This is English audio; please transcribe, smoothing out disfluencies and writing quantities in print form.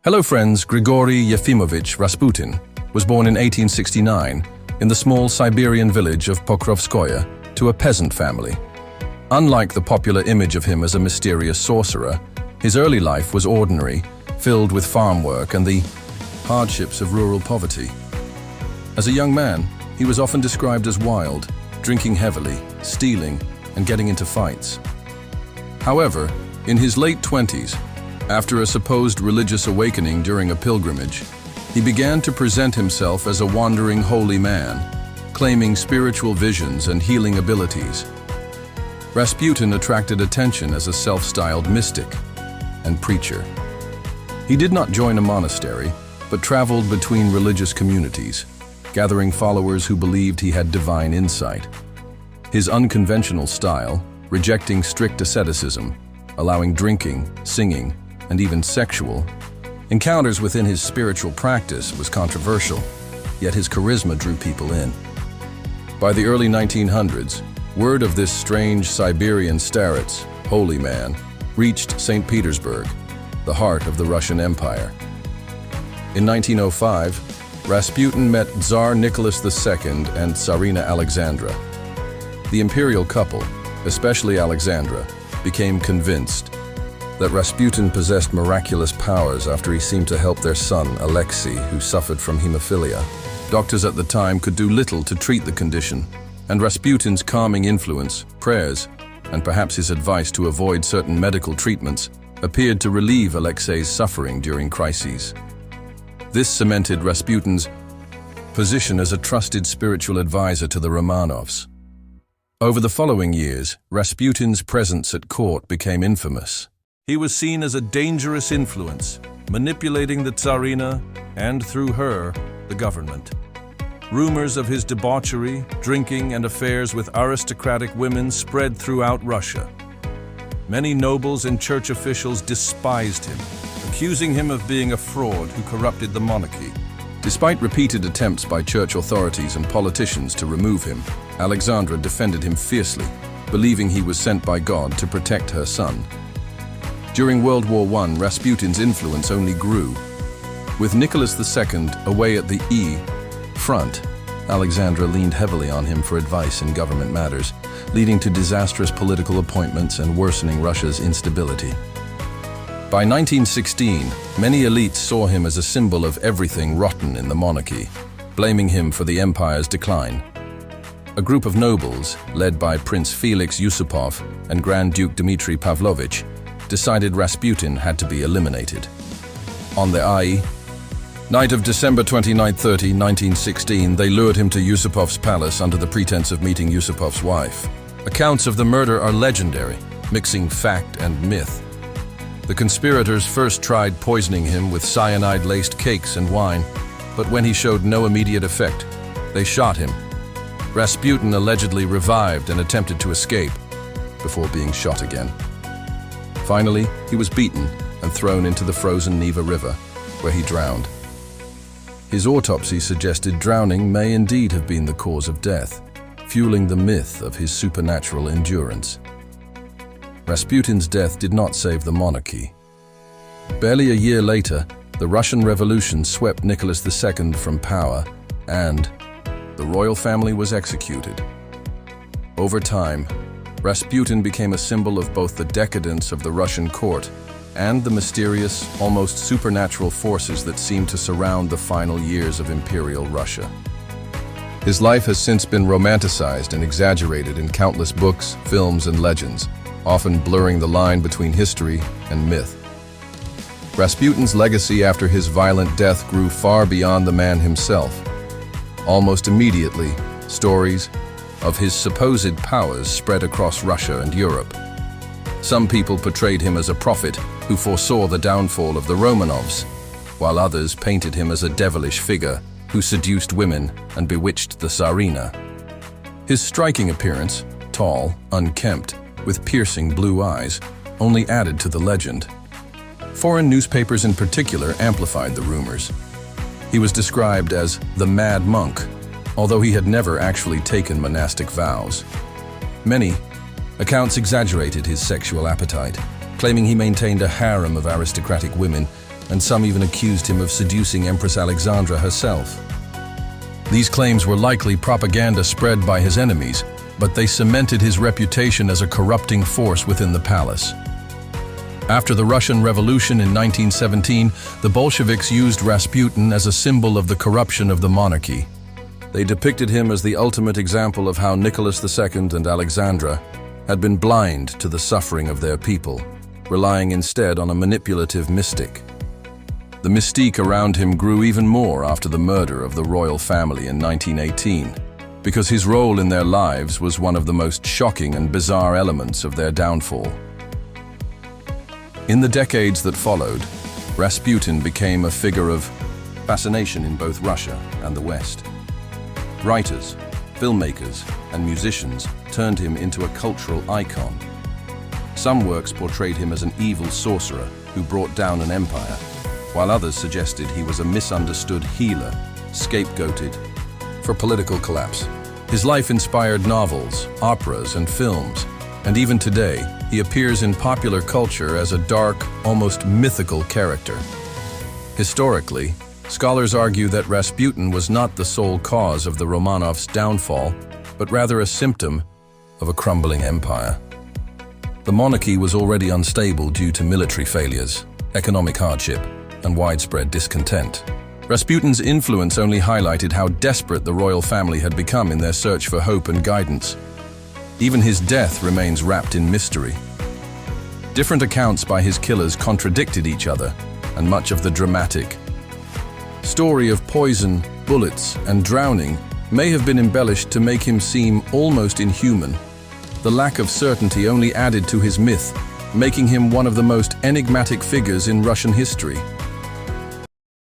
Hello friends, Grigori Yefimovich Rasputin was born in 1869 in the small Siberian village of Pokrovskoye to a peasant family. Unlike the popular image of him as a mysterious sorcerer, his early life was ordinary, filled with farm work and the hardships of rural poverty. As a young man, he was often described as wild, drinking heavily, stealing, and getting into fights. However, in his late 20s, after a supposed religious awakening during a pilgrimage, he began to present himself as a wandering holy man, claiming spiritual visions and healing abilities. Rasputin attracted attention as a self-styled mystic and preacher. He did not join a monastery, but traveled between religious communities, gathering followers who believed he had divine insight. His unconventional style, rejecting strict asceticism, allowing drinking, singing, and even sexual encounters within his spiritual practice was controversial, yet his charisma drew people in. By the early 1900s, word of this strange Siberian starets, holy man, reached St. Petersburg, the heart of the Russian Empire. In 1905, Rasputin met Tsar Nicholas II and Tsarina Alexandra. The imperial couple, especially Alexandra, became convinced that Rasputin possessed miraculous powers after he seemed to help their son, Alexei, who suffered from hemophilia. Doctors at the time could do little to treat the condition, and Rasputin's calming influence, prayers, and perhaps his advice to avoid certain medical treatments appeared to relieve Alexei's suffering during crises. This cemented Rasputin's position as a trusted spiritual advisor to the Romanovs. Over the following years, Rasputin's presence at court became infamous. He was seen as a dangerous influence, manipulating the Tsarina and, through her, the government. Rumors of his debauchery, drinking, and affairs with aristocratic women spread throughout Russia. Many nobles and church officials despised him, accusing him of being a fraud who corrupted the monarchy. Despite repeated attempts by church authorities and politicians to remove him, Alexandra defended him fiercely, believing he was sent by God to protect her son. During World War I, Rasputin's influence only grew. With Nicholas II away at the front, Alexandra leaned heavily on him for advice in government matters, leading to disastrous political appointments and worsening Russia's instability. By 1916, many elites saw him as a symbol of everything rotten in the monarchy, blaming him for the empire's decline. A group of nobles, led by Prince Felix Yusupov and Grand Duke Dmitry Pavlovich, decided Rasputin had to be eliminated. On the night of December 29-30, 1916, they lured him to Yusupov's palace under the pretense of meeting Yusupov's wife. Accounts of the murder are legendary, mixing fact and myth. The conspirators first tried poisoning him with cyanide-laced cakes and wine, but when he showed no immediate effect, they shot him. Rasputin allegedly revived and attempted to escape before being shot again. Finally, he was beaten and thrown into the frozen Neva River, where he drowned. His autopsy suggested drowning may indeed have been the cause of death, fueling the myth of his supernatural endurance. Rasputin's death did not save the monarchy. Barely a year later, the Russian Revolution swept Nicholas II from power, and the royal family was executed. Over time, Rasputin became a symbol of both the decadence of the Russian court and the mysterious, almost supernatural forces that seemed to surround the final years of Imperial Russia. His life has since been romanticized and exaggerated in countless books, films, and legends, often blurring the line between history and myth. Rasputin's legacy after his violent death grew far beyond the man himself. Almost immediately, stories of his supposed powers spread across Russia and Europe. Some people portrayed him as a prophet who foresaw the downfall of the Romanovs, while others painted him as a devilish figure who seduced women and bewitched the Tsarina. His striking appearance, tall, unkempt, with piercing blue eyes, only added to the legend. Foreign newspapers in particular amplified the rumors. He was described as the Mad Monk, although he had never actually taken monastic vows. Many accounts exaggerated his sexual appetite, claiming he maintained a harem of aristocratic women and some even accused him of seducing Empress Alexandra herself. These claims were likely propaganda spread by his enemies, but they cemented his reputation as a corrupting force within the palace. After the Russian Revolution in 1917, the Bolsheviks used Rasputin as a symbol of the corruption of the monarchy. They depicted him as the ultimate example of how Nicholas II and Alexandra had been blind to the suffering of their people, relying instead on a manipulative mystic. The mystique around him grew even more after the murder of the royal family in 1918, because his role in their lives was one of the most shocking and bizarre elements of their downfall. In the decades that followed, Rasputin became a figure of fascination in both Russia and the West. Writers, filmmakers, and musicians turned him into a cultural icon. Some works portrayed him as an evil sorcerer who brought down an empire, while others suggested he was a misunderstood healer, scapegoated for political collapse. His life inspired novels, operas, and films, and even today, he appears in popular culture as a dark, almost mythical character. Historically, scholars argue that Rasputin was not the sole cause of the Romanovs' downfall, but rather a symptom of a crumbling empire. The monarchy was already unstable due to military failures, economic hardship, and widespread discontent. Rasputin's influence only highlighted how desperate the royal family had become in their search for hope and guidance. Even his death remains wrapped in mystery. Different accounts by his killers contradicted each other, and much of the dramatic story of poison, bullets, and drowning may have been embellished to make him seem almost inhuman. The lack of certainty only added to his myth, making him one of the most enigmatic figures in Russian history.